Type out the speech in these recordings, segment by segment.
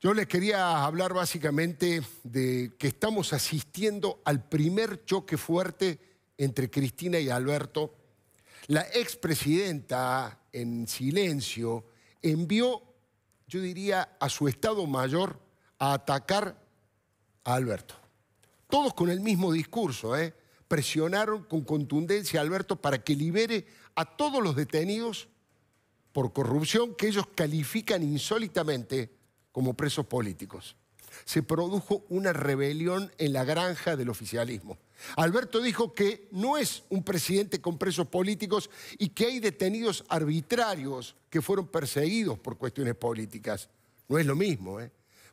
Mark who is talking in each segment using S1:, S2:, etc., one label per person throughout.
S1: Yo les quería hablar básicamente de que estamos asistiendo al primer choque fuerte entre Cristina y Alberto. La expresidenta, en silencio, envió, yo diría, a su Estado Mayor a atacar a Alberto. Todos con el mismo discurso, presionaron con contundencia a Alberto para que libere a todos los detenidos por corrupción que ellos califican insólitamente como presos políticos. Se produjo una rebelión en la granja del oficialismo. Alberto dijo que no es un presidente con presos políticos y que hay detenidos arbitrarios que fueron perseguidos por cuestiones políticas. No es lo mismo,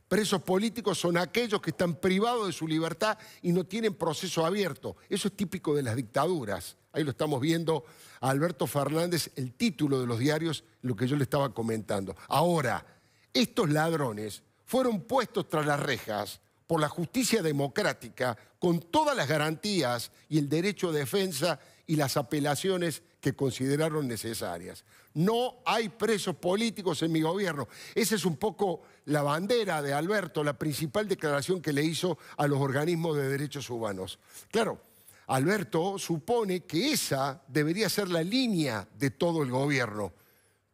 S1: Presos políticos son aquellos que están privados de su libertad y no tienen proceso abierto. Eso es típico de las dictaduras. Ahí lo estamos viendo a Alberto Fernández, el título de los diarios, lo que yo le estaba comentando. Ahora, estos ladrones fueron puestos tras las rejas por la justicia democrática con todas las garantías y el derecho de defensa y las apelaciones que consideraron necesarias. No hay presos políticos en mi gobierno. Esa es un poco la bandera de Alberto, la principal declaración que le hizo a los organismos de derechos humanos. Claro, Alberto supone que esa debería ser la línea de todo el gobierno,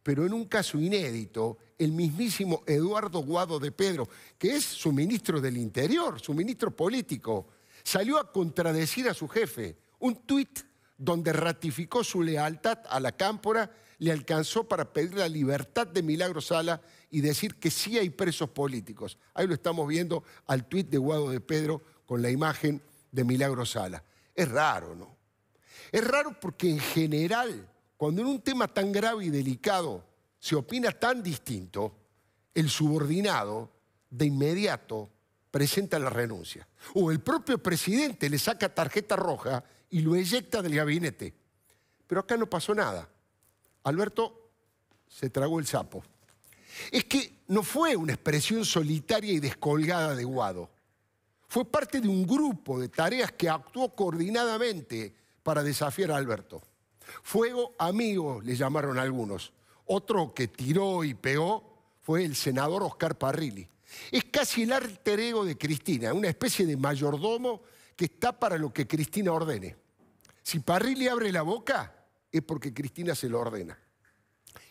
S1: pero en un caso inédito, el mismísimo Eduardo Guado de Pedro, que es su ministro del Interior, su ministro político, salió a contradecir a su jefe. Un tuit donde ratificó su lealtad a la cámpora, le alcanzó para pedir la libertad de Milagros Sala y decir que sí hay presos políticos. Ahí lo estamos viendo al tuit de Guado de Pedro con la imagen de Milagros Sala. Es raro, ¿no? Es raro porque en general, cuando en un tema tan grave y delicado se opina tan distinto, el subordinado de inmediato presenta la renuncia. O el propio presidente le saca tarjeta roja y lo eyecta del gabinete. Pero acá no pasó nada. Alberto se tragó el sapo. Es que no fue una expresión solitaria y descolgada de Guado. Fue parte de un grupo de tareas que actuó coordinadamente para desafiar a Alberto. Fuego amigo, le llamaron algunos. Otro que tiró y pegó fue el senador Oscar Parrilli. Es casi el alter ego de Cristina, una especie de mayordomo que está para lo que Cristina ordene. Si Parrilli abre la boca, es porque Cristina se lo ordena.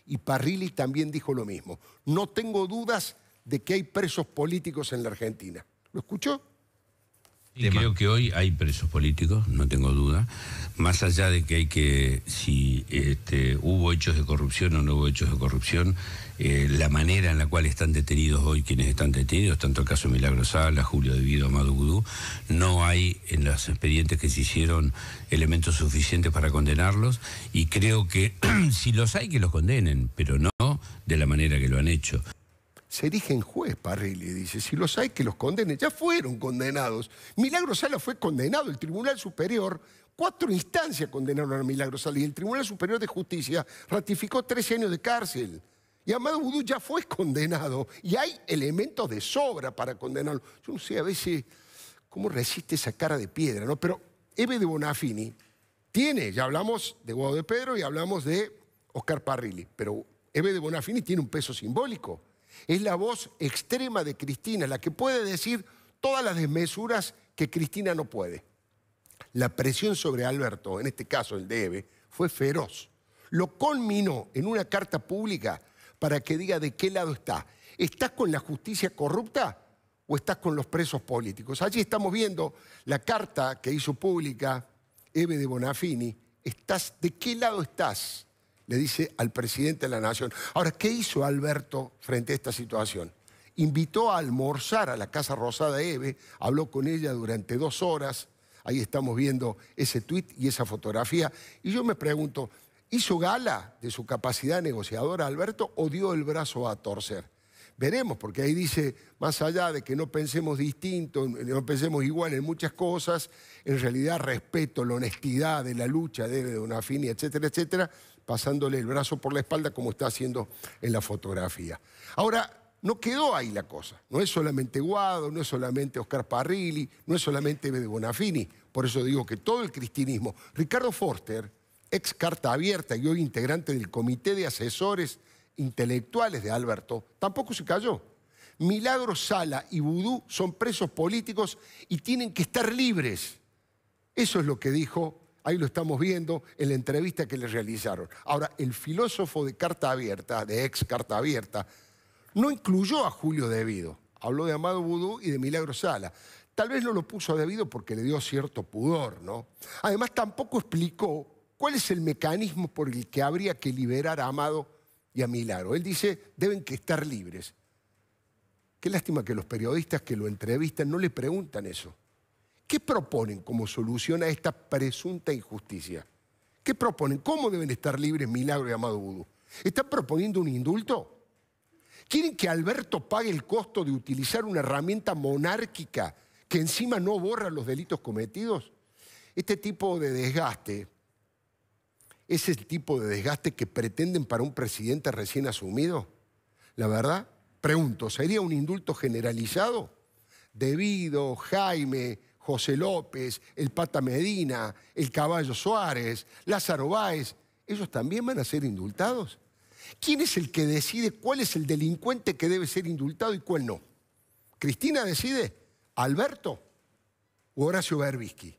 S1: Y Parrilli también dijo lo mismo. No tengo dudas de que hay presos políticos en la Argentina. ¿Lo escuchó?
S2: Y creo que hoy hay presos políticos, no tengo duda, más allá de que hay que, si hubo hechos de corrupción o no hubo hechos de corrupción, la manera en la cual están detenidos hoy quienes están detenidos, tanto el caso de Milagros Sala, Julio De Vido, Amado Vudú, no hay en los expedientes que se hicieron elementos suficientes para condenarlos, y creo que si los hay, que los condenen, pero no de la manera que lo han hecho.
S1: Se erige en juez, Parrilli, dice, si los hay que los condenen, ya fueron condenados. Milagros Sala fue condenado, el Tribunal Superior, 4 instancias condenaron a Milagros Sala y el Tribunal Superior de Justicia ratificó 13 años de cárcel. Y Amado Vudú ya fue condenado y hay elementos de sobra para condenarlo. Yo no sé a veces cómo resiste esa cara de piedra, ¿no? Pero Eve de Bonafini tiene, ya hablamos de Guado de Pedro y hablamos de Oscar Parrilli, pero Eve de Bonafini tiene un peso simbólico. Es la voz extrema de Cristina, la que puede decir todas las desmesuras que Cristina no puede. La presión sobre Alberto, en este caso el de Eve, fue feroz. Lo culminó en una carta pública para que diga de qué lado está. ¿Estás con la justicia corrupta o estás con los presos políticos? Allí estamos viendo la carta que hizo pública Eve de Bonafini. ¿De qué lado estás?, le dice al presidente de la Nación. Ahora, ¿qué hizo Alberto frente a esta situación? Invitó a almorzar a la Casa Rosada de Eve, habló con ella durante 2 horas, ahí estamos viendo ese tuit y esa fotografía, y yo me pregunto, ¿hizo gala de su capacidad negociadora Alberto o dio el brazo a torcer? Veremos, porque ahí dice, más allá de que no pensemos distinto, no pensemos igual en muchas cosas, en realidad respeto la honestidad de la lucha de Bonafini, etcétera, etcétera, pasándole el brazo por la espalda como está haciendo en la fotografía. Ahora, no quedó ahí la cosa. No es solamente Guado, no es solamente Oscar Parrilli, no es solamente Eve de Bonafini. Por eso digo que todo el cristinismo. Ricardo Forster, ex Carta Abierta y hoy integrante del Comité de Asesores Intelectuales de Alberto, tampoco se cayó. Milagro Sala y Vudú son presos políticos y tienen que estar libres. Eso es lo que dijo, ahí lo estamos viendo en la entrevista que le realizaron. Ahora, el filósofo de Carta Abierta, de ex Carta Abierta, no incluyó a Julio Devido. Habló de Amado Vudú y de Milagro Sala. Tal vez no lo puso a Devido porque le dio cierto pudor, ¿no? Además, tampoco explicó cuál es el mecanismo por el que habría que liberar a Amado y a Milagro. Él dice, deben que estar libres. Qué lástima que los periodistas que lo entrevistan no le preguntan eso. ¿Qué proponen como solución a esta presunta injusticia? ¿Qué proponen? ¿Cómo deben estar libres Milagro y Amado Vudú? ¿Están proponiendo un indulto? ¿Quieren que Alberto pague el costo de utilizar una herramienta monárquica que encima no borra los delitos cometidos? Este tipo de desgaste es el tipo de desgaste que pretenden para un presidente recién asumido. La verdad, pregunto, ¿sería un indulto generalizado? Devido, Jaime, José López, el Pata Medina, el Caballo Suárez, Lázaro Báez, ¿ellos también van a ser indultados? ¿Quién es el que decide cuál es el delincuente que debe ser indultado y cuál no? ¿Cristina decide? ¿Alberto? ¿O Horacio Berbisky?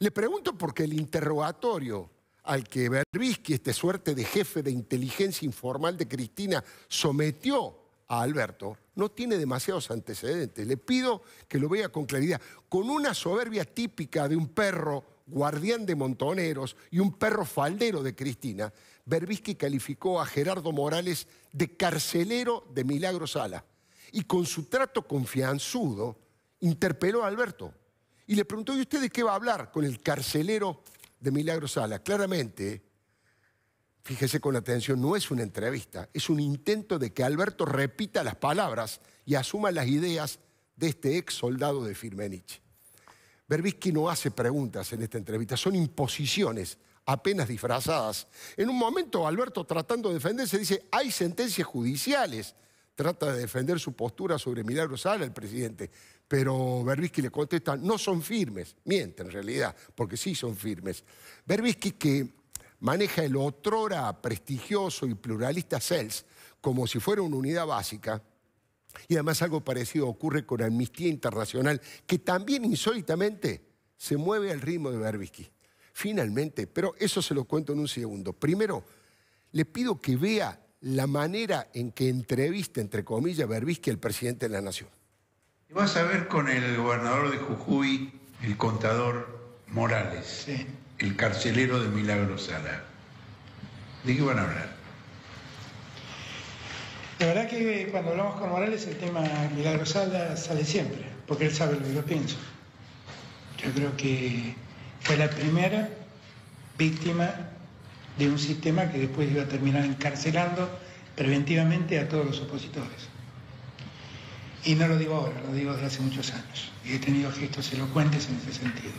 S1: Le pregunto porque el interrogatorio al que Berbisky, este suerte de jefe de inteligencia informal de Cristina, sometió a Alberto, no tiene demasiados antecedentes. Le pido que lo vea con claridad. Con una soberbia típica de un perro guardián de montoneros y un perro faldero de Cristina, Berbisky calificó a Gerardo Morales de carcelero de Milagro Sala. Y con su trato confianzudo, interpeló a Alberto. Y le preguntó, ¿y usted de qué va a hablar con el carcelero de Milagro Sala? Claramente, fíjese con atención, no es una entrevista, es un intento de que Alberto repita las palabras y asuma las ideas de este ex soldado de Firmenich. Berbisky no hace preguntas en esta entrevista, son imposiciones apenas disfrazadas. En un momento, Alberto, tratando de defenderse, dice, hay sentencias judiciales. Trata de defender su postura sobre Milagro Sala, el presidente. Pero Berbisky le contesta, no son firmes. Miente, en realidad, porque sí son firmes. Berbisky, que maneja el otrora prestigioso y pluralista CELS como si fuera una unidad básica, y además algo parecido ocurre con Amnistía Internacional, que también insólitamente se mueve al ritmo de Berbisky. Finalmente, pero eso se lo cuento en un segundo. Primero, le pido que vea la manera en que entrevista, entre comillas, Berbisky al presidente de la Nación.
S3: Vas a ver con el gobernador de Jujuy, el contador Morales, sí, el carcelero de Milagro Sala. ¿De qué van a hablar?
S4: La verdad que cuando hablamos con Morales el tema Milagro Sala sale siempre, porque él sabe lo que yo pienso. Yo creo que fue la primera víctima de un sistema que después iba a terminar encarcelando preventivamente a todos los opositores. Y no lo digo ahora, lo digo desde hace muchos años. Y he tenido gestos elocuentes en ese sentido.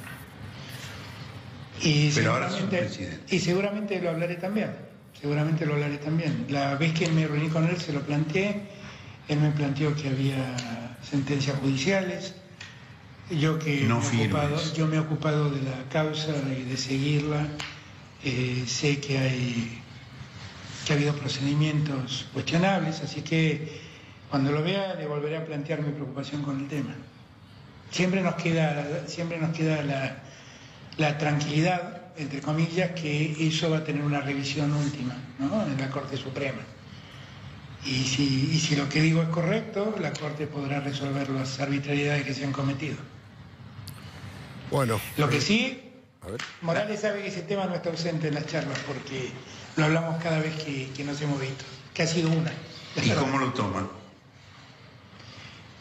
S3: Pero ahora soy presidente.
S4: Y seguramente lo hablaré también. Seguramente lo hablaré también. La vez que me reuní con él se lo planteé. Él me planteó que había sentencias judiciales. Yo me he ocupado de la causa y de seguirla. Sé que ha habido procedimientos cuestionables, así que cuando lo vea le volveré a plantear mi preocupación con el tema. Siempre nos queda la tranquilidad, entre comillas, que eso va a tener una revisión última, ¿no?, en la Corte Suprema. Y si lo que digo es correcto, la Corte podrá resolver las arbitrariedades que se han cometido.
S1: Bueno.
S4: Lo que sí, Morales sabe que ese tema no está ausente en las charlas, porque lo hablamos cada vez que nos hemos visto, que ha sido una.
S3: ¿Y cómo lo toman?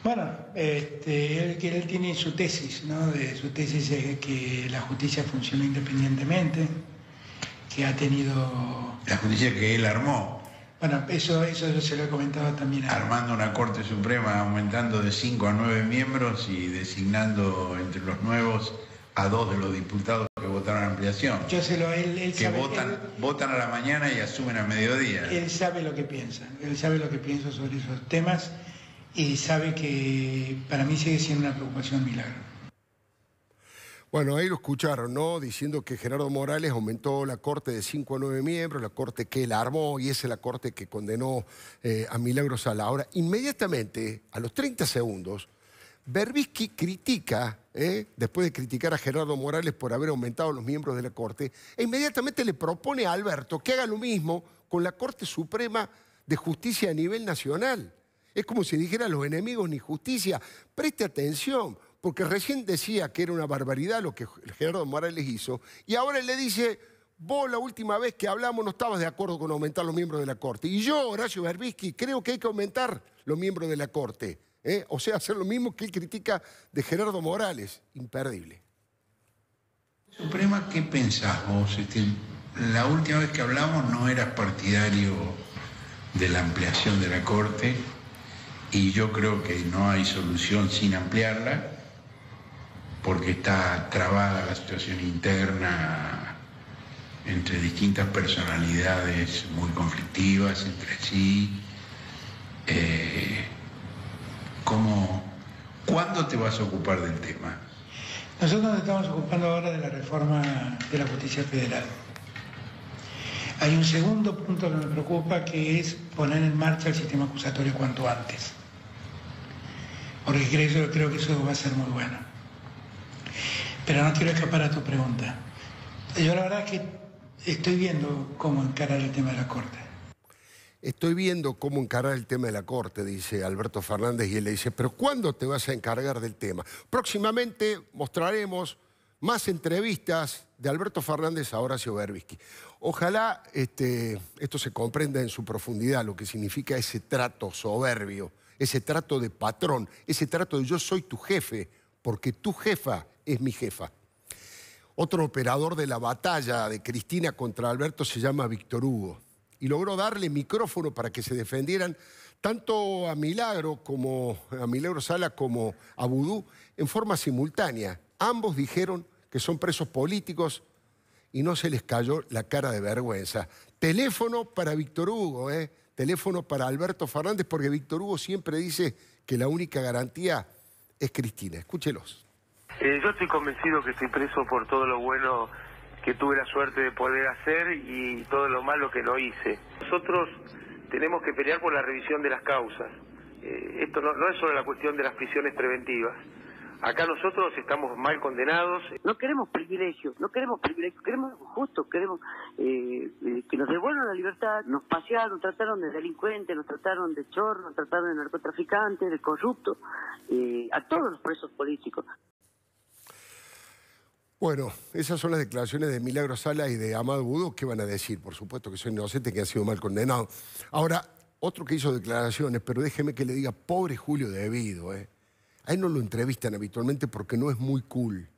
S4: Bueno, él tiene su tesis, ¿no? Su tesis es que la justicia funciona independientemente, que ha tenido...
S3: La justicia que él armó.
S4: Bueno, eso yo se lo he comentado también.
S3: Armando una Corte Suprema, aumentando de 5 a 9 miembros y designando entre los nuevos a 2 de los diputados que votaron ampliación.
S4: Él
S3: que
S4: sabe,
S3: votan a la mañana y asumen a mediodía.
S4: Él sabe lo que piensa, sobre esos temas y sabe que para mí sigue siendo una preocupación Milagro.
S1: Bueno, ahí lo escucharon, ¿no? Diciendo que Gerardo Morales aumentó la corte de 5 a 9 miembros, la corte que él armó, y esa es la corte que condenó a Milagro Sala. Ahora, inmediatamente, a los 30 segundos, Berbisky critica, después de criticar a Gerardo Morales por haber aumentado los miembros de la corte, e inmediatamente le propone a Alberto que haga lo mismo con la Corte Suprema de Justicia a nivel nacional. Es como si dijera a los enemigos ni justicia. Preste atención, porque recién decía que era una barbaridad lo que Gerardo Morales hizo, y ahora le dice, vos la última vez que hablamos no estabas de acuerdo con aumentar los miembros de la Corte. Y yo, Horacio Berbisky, creo que hay que aumentar los miembros de la Corte. O sea, hacer lo mismo que él critica de Gerardo Morales. Imperdible.
S3: Suprema, ¿qué pensás vos? La última vez que hablamos no eras partidario de la ampliación de la Corte, y yo creo que no hay solución sin ampliarla, porque está trabada la situación interna entre distintas personalidades muy conflictivas entre sí. ¿Cuándo te vas a ocupar del tema?
S4: Nosotros nos estamos ocupando ahora de la reforma de la justicia federal. Hay un segundo punto que me preocupa, que es poner en marcha el sistema acusatorio cuanto antes. Porque creo que eso va a ser muy bueno. Pero no quiero escapar a tu pregunta. Yo la verdad es que estoy viendo cómo encarar el tema de la Corte.
S1: Estoy viendo cómo encarar el tema de la Corte, dice Alberto Fernández, y él le dice, ¿pero cuándo te vas a encargar del tema? Próximamente mostraremos más entrevistas de Alberto Fernández a Horacio Berbisky. Ojalá esto se comprenda en su profundidad, lo que significa ese trato soberbio, ese trato de patrón, ese trato de yo soy tu jefe, porque tu jefa es mi jefa. Otro operador de la batalla de Cristina contra Alberto se llama Víctor Hugo, y logró darle micrófono para que se defendieran tanto a Milagro Sala como a Vudú en forma simultánea. Ambos dijeron que son presos políticos y no se les cayó la cara de vergüenza. Teléfono para Víctor Hugo, teléfono para Alberto Fernández, porque Víctor Hugo siempre dice que la única garantía es Cristina. Escúchelos.
S5: Yo estoy convencido que estoy preso por todo lo bueno que tuve la suerte de poder hacer y todo lo malo que no hice. Nosotros tenemos que pelear por la revisión de las causas. Esto no es solo la cuestión de las prisiones preventivas. Acá nosotros estamos mal condenados.
S6: No queremos privilegios, queremos justo, queremos que nos devuelvan la libertad. Nos pasearon, trataron de delincuentes, nos trataron de chorros, nos trataron de narcotraficantes, de corruptos, a todos los presos políticos.
S1: Bueno, esas son las declaraciones de Milagro Sala y de Amado Vudú. ¿Qué van a decir? Por supuesto que son inocentes, que han sido mal condenados. Ahora, otro que hizo declaraciones, pero déjeme que le diga, pobre Julio Devido, A él no lo entrevistan habitualmente porque no es muy cool.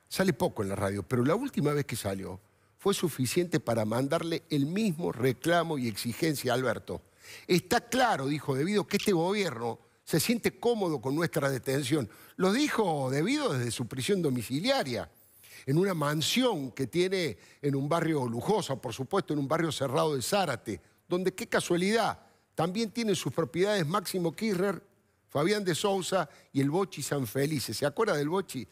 S1: Sale poco en la radio, pero la última vez que salió fue suficiente para mandarle el mismo reclamo y exigencia a Alberto. Está claro, dijo Devido, que este gobierno se siente cómodo con nuestra detención. Lo dijo Devido desde su prisión domiciliaria, en una mansión que tiene en un barrio lujoso, por supuesto, en un barrio cerrado de Zárate, donde, qué casualidad, también tienen sus propiedades Máximo Kirchner, Fabián de Sousa y el Bochi Sanfelice. ¿Se acuerda del Bochi?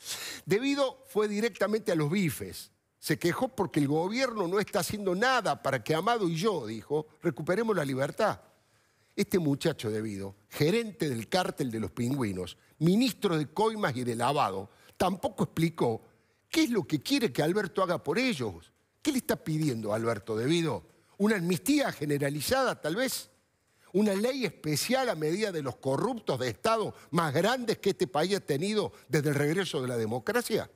S1: Devido fue directamente a los bifes. Se quejó porque el gobierno no está haciendo nada para que Amado y yo, dijo, recuperemos la libertad. Este muchacho Devido, gerente del cártel de los pingüinos, ministro de coimas y de lavado, tampoco explicó qué es lo que quiere que Alberto haga por ellos. ¿Qué le está pidiendo a Alberto Devido? ¿Una amnistía generalizada, tal vez? ¿Una ley especial a medida de los corruptos de Estado más grandes que este país ha tenido desde el regreso de la democracia?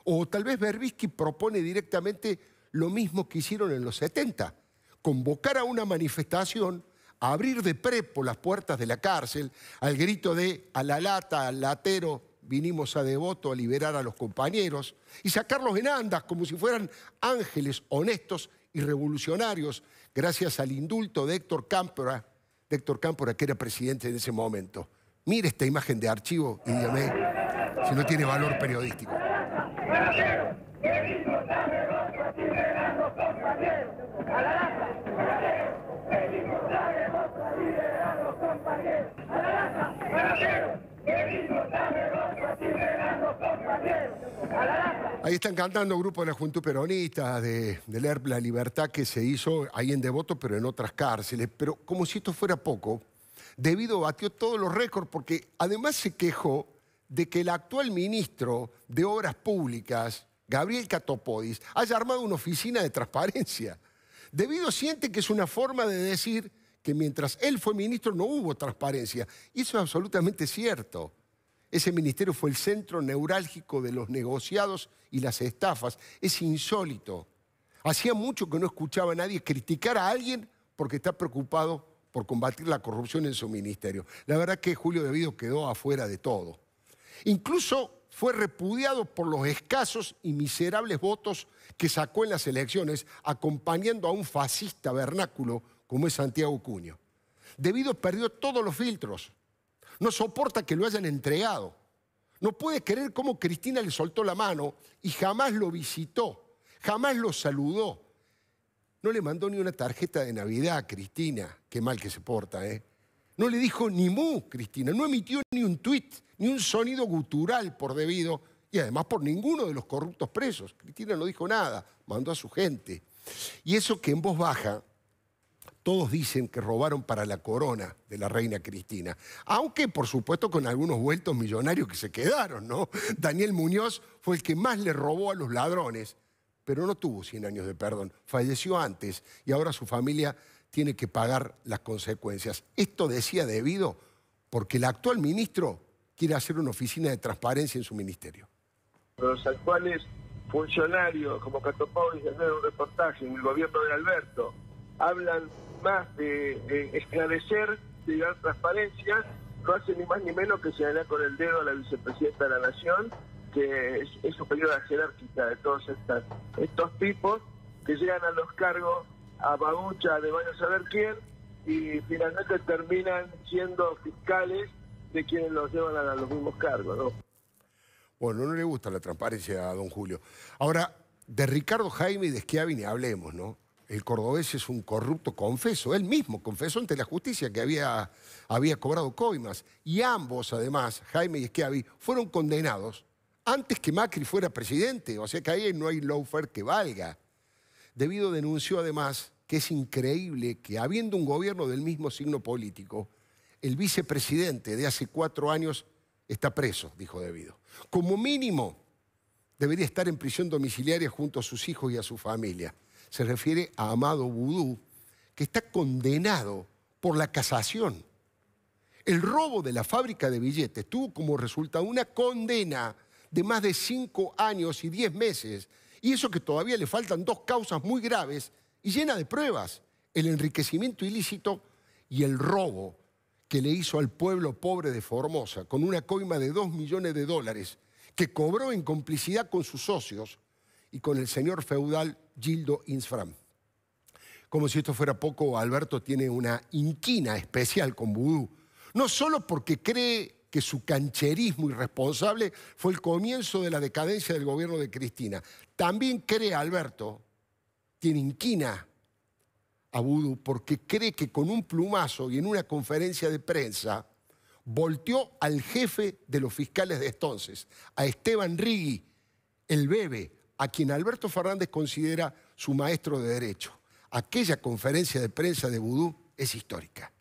S1: O tal vez Berbisky propone directamente lo mismo que hicieron en los 70, convocar a una manifestación, abrir de prepo las puertas de la cárcel, al grito de a la lata, al latero, vinimos a Devoto a liberar a los compañeros, y sacarlos en andas como si fueran ángeles honestos y revolucionarios, gracias al indulto de Héctor Cámpora, que era presidente en ese momento. Mire esta imagen de archivo y dígame si no tiene valor periodístico.
S7: ¡A la
S1: Ahí están cantando grupos de la Juventud Peronista, de leer La Libertad que se hizo ahí en Devoto, pero en otras cárceles. Pero como si esto fuera poco, Devido batió todos los récords porque además se quejó de que el actual ministro de Obras Públicas, Gabriel Catopodis, haya armado una oficina de transparencia. Devido siente que es una forma de decir que mientras él fue ministro no hubo transparencia. Y eso es absolutamente cierto. Ese ministerio fue el centro neurálgico de los negociados y las estafas. Es insólito. Hacía mucho que no escuchaba a nadie criticar a alguien porque está preocupado por combatir la corrupción en su ministerio. La verdad que Julio Devido quedó afuera de todo. Incluso fue repudiado por los escasos y miserables votos que sacó en las elecciones, acompañando a un fascista vernáculo como es Santiago Cuño. Devido perdió todos los filtros. No soporta que lo hayan entregado. No puede creer cómo Cristina le soltó la mano y jamás lo visitó, jamás lo saludó. No le mandó ni una tarjeta de Navidad a Cristina. Qué mal que se porta, ¿eh? No le dijo ni mu, Cristina. No emitió ni un tuit, ni un sonido gutural por Devido y además por ninguno de los corruptos presos. Cristina no dijo nada, mandó a su gente. Y eso que en voz baja todos dicen que robaron para la corona de la reina Cristina. Aunque, por supuesto, con algunos vueltos millonarios que se quedaron, ¿no? Daniel Muñoz fue el que más le robó a los ladrones, pero no tuvo 100 años de perdón. Falleció antes y ahora su familia tiene que pagar las consecuencias. Esto decía Devido porque el actual ministro quiere hacer una oficina de transparencia en su ministerio.
S7: Los actuales funcionarios, como Catopodis, de hacer un reportaje en el gobierno de Alberto, hablan más de esclarecer, de dar transparencia, no hacen ni más ni menos que señalar con el dedo a la vicepresidenta de la Nación, que es superior a la jerárquica de todos estos tipos que llegan a los cargos a babucha de vaya a saber quién y finalmente terminan siendo fiscales de quienes los llevan a los mismos cargos, ¿no?
S1: Bueno, no le gusta la transparencia a don Julio. Ahora, de Ricardo Jaime y de Schiavi ni hablemos, ¿no? El cordobés es un corrupto confeso. Él mismo confesó ante la justicia que había cobrado coimas. Y ambos, además, Jaime y Schiavi, fueron condenados antes que Macri fuera presidente. O sea que ahí no hay lawfare que valga. Devido denunció además que es increíble que, habiendo un gobierno del mismo signo político, el vicepresidente de hace 4 años está preso, dijo Devido. Como mínimo, debería estar en prisión domiciliaria junto a sus hijos y a su familia. Se refiere a Amado Vudú, que está condenado por la casación. El robo de la fábrica de billetes tuvo como resultado una condena de más de 5 años y 10 meses. Y eso que todavía le faltan 2 causas muy graves y llenas de pruebas. El enriquecimiento ilícito y el robo que le hizo al pueblo pobre de Formosa con una coima de $2 millones que cobró en complicidad con sus socios y con el señor feudal Gildo Insfram. Como si esto fuera poco, Alberto tiene una inquina especial con Vudú. No solo porque cree que su cancherismo irresponsable fue el comienzo de la decadencia del gobierno de Cristina. También cree Alberto, tiene inquina a Vudú, porque cree que con un plumazo y en una conferencia de prensa volteó al jefe de los fiscales de entonces, a Esteban Rigui, el Bebe, a quien Alberto Fernández considera su maestro de derecho. Aquella conferencia de prensa de Vudú es histórica.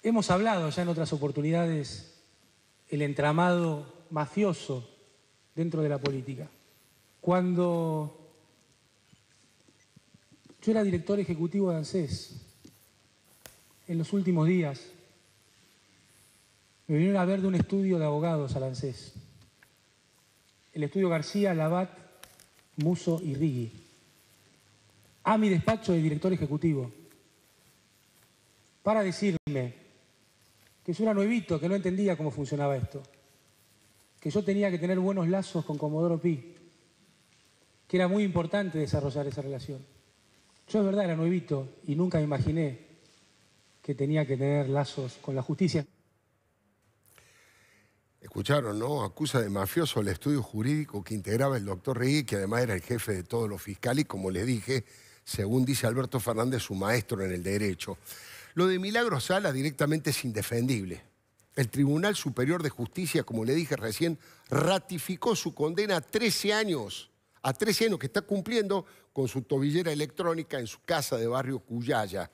S8: Hemos hablado ya en otras oportunidades el entramado mafioso dentro de la política. Cuando yo era director ejecutivo de ANSES, en los últimos días me vinieron a ver de un estudio de abogados al ANSES. El estudio García, Labat, Musso y Rigui. A mi despacho de director ejecutivo, para decirme que yo era nuevito, que no entendía cómo funcionaba esto, que yo tenía que tener buenos lazos con Comodoro Pi, que era muy importante desarrollar esa relación. Yo de verdad era nuevito y nunca me imaginé que tenía que tener lazos con la justicia.
S1: Escucharon, ¿no? Acusa de mafioso el estudio jurídico que integraba el doctor Rigui, que además era el jefe de todos los fiscales y, como les dije, según dice Alberto Fernández, su maestro en el derecho. Lo de Milagros Sala directamente es indefendible. El Tribunal Superior de Justicia, como le dije recién, ratificó su condena a 13 años que está cumpliendo con su tobillera electrónica en su casa de barrio Cuyaya.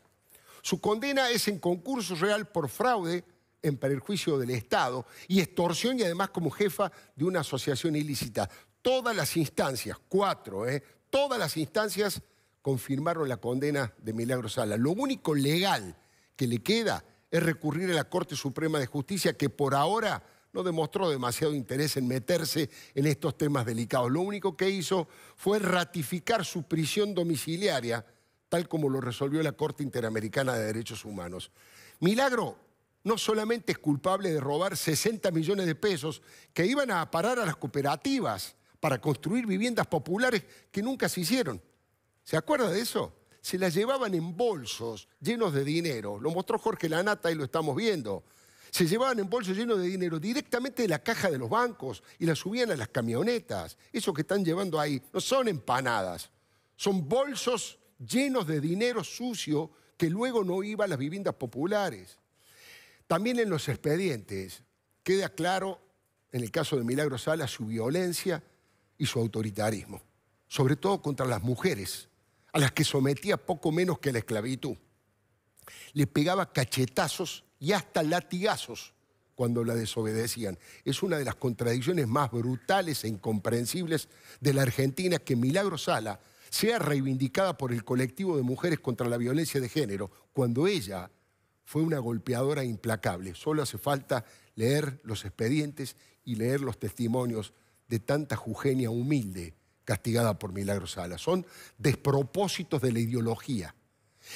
S1: Su condena es en concurso real por fraude en perjuicio del Estado y extorsión, y además como jefa de una asociación ilícita. Todas las instancias, 4, todas las instancias confirmaron la condena de Milagro Sala. Lo único legal que le queda es recurrir a la Corte Suprema de Justicia, que por ahora no demostró demasiado interés en meterse en estos temas delicados. Lo único que hizo fue ratificar su prisión domiciliaria, tal como lo resolvió la Corte Interamericana de Derechos Humanos. Milagro no solamente es culpable de robar 60 millones de pesos que iban a parar a las cooperativas para construir viviendas populares que nunca se hicieron. ¿Se acuerda de eso? Se las llevaban en bolsos llenos de dinero. Lo mostró Jorge Lanata y lo estamos viendo. Se llevaban en bolsos llenos de dinero directamente de la caja de los bancos y las subían a las camionetas. Eso que están llevando ahí no son empanadas, son bolsos llenos de dinero sucio que luego no iba a las viviendas populares. También en los expedientes queda claro, en el caso de Milagro Sala, su violencia y su autoritarismo, sobre todo contra las mujeres, a las que sometía poco menos que a la esclavitud. Le pegaba cachetazos y hasta latigazos cuando la desobedecían. Es una de las contradicciones más brutales e incomprensibles de la Argentina que Milagro Sala sea reivindicada por el colectivo de mujeres contra la violencia de género, cuando ella fue una golpeadora implacable. Solo hace falta leer los expedientes y leer los testimonios de tanta jujeña humilde castigada por Milagro Sala. Son despropósitos de la ideología.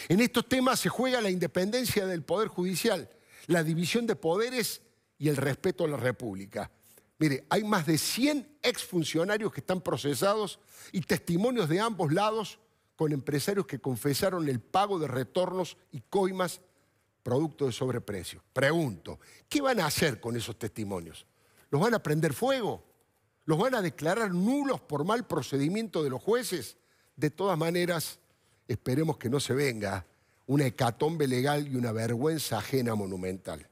S1: En estos temas se juega la independencia del Poder Judicial, la división de poderes y el respeto a la República. Mire, hay más de 100 exfuncionarios que están procesados y testimonios de ambos lados con empresarios que confesaron el pago de retornos y coimas producto de sobreprecio. Pregunto, ¿qué van a hacer con esos testimonios? ¿Los van a prender fuego? ¿Los van a declarar nulos por mal procedimiento de los jueces? De todas maneras, esperemos que no se venga una hecatombe legal y una vergüenza ajena monumental.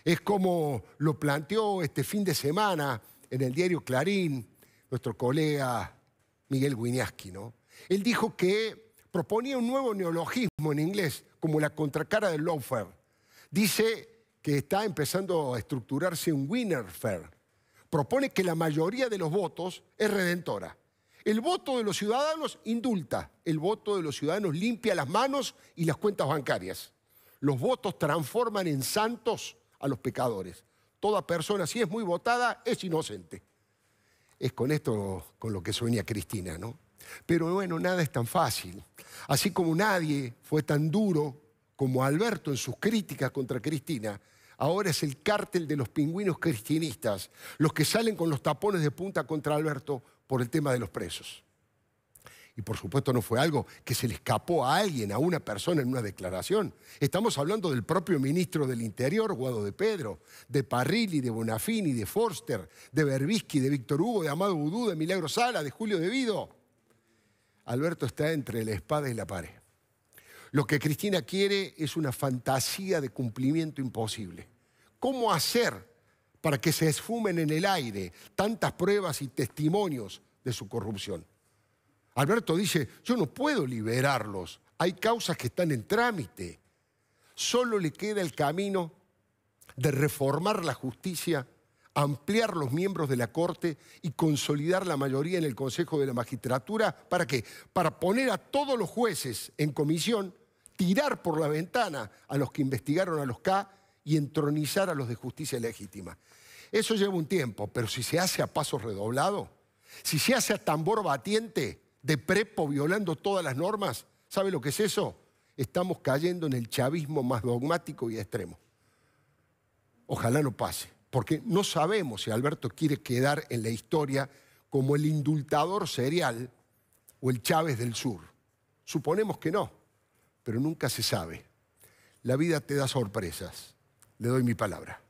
S1: Es como lo planteó este fin de semana en el diario Clarín nuestro colega Miguel Wiñaski, ¿no? Él dijo que proponía un nuevo neologismo en inglés, como la contracara del lawfare. Dice que está empezando a estructurarse un winnerfare. Propone que la mayoría de los votos es redentora. El voto de los ciudadanos indulta, el voto de los ciudadanos limpia las manos y las cuentas bancarias. Los votos transforman en santos a los pecadores. Toda persona, si es muy votada, es inocente. Es con esto con lo que sueña Cristina, ¿no? Pero bueno, nada es tan fácil. Así como nadie fue tan duro como Alberto en sus críticas contra Cristina, ahora es el cártel de los pingüinos cristinistas los que salen con los tapones de punta contra Alberto por el tema de los presos. Y por supuesto no fue algo que se le escapó a alguien, a una persona en una declaración. Estamos hablando del propio ministro del Interior, Guado de Pedro, de Parrilli, de Bonafini, de Forster, de Berbisky, de Víctor Hugo, de Amado Vudú, de Milagro Sala, de Julio De Vido. Alberto está entre la espada y la pared. Lo que Cristina quiere es una fantasía de cumplimiento imposible. ¿Cómo hacer para que se esfumen en el aire tantas pruebas y testimonios de su corrupción? Alberto dice, yo no puedo liberarlos, hay causas que están en trámite. Solo le queda el camino de reformar la justicia, ampliar los miembros de la Corte y consolidar la mayoría en el Consejo de la Magistratura. ¿Para qué? Para poner a todos los jueces en comisión, tirar por la ventana a los que investigaron a los K y entronizar a los de justicia legítima. Eso lleva un tiempo, pero si se hace a paso redoblado, si se hace a tambor batiente, de prepo violando todas las normas, ¿sabe lo que es eso? Estamos cayendo en el chavismo más dogmático y extremo. Ojalá no pase, porque no sabemos si Alberto quiere quedar en la historia como el indultador serial o el Chávez del Sur. Suponemos que no, pero nunca se sabe. La vida te da sorpresas. Le doy mi palabra.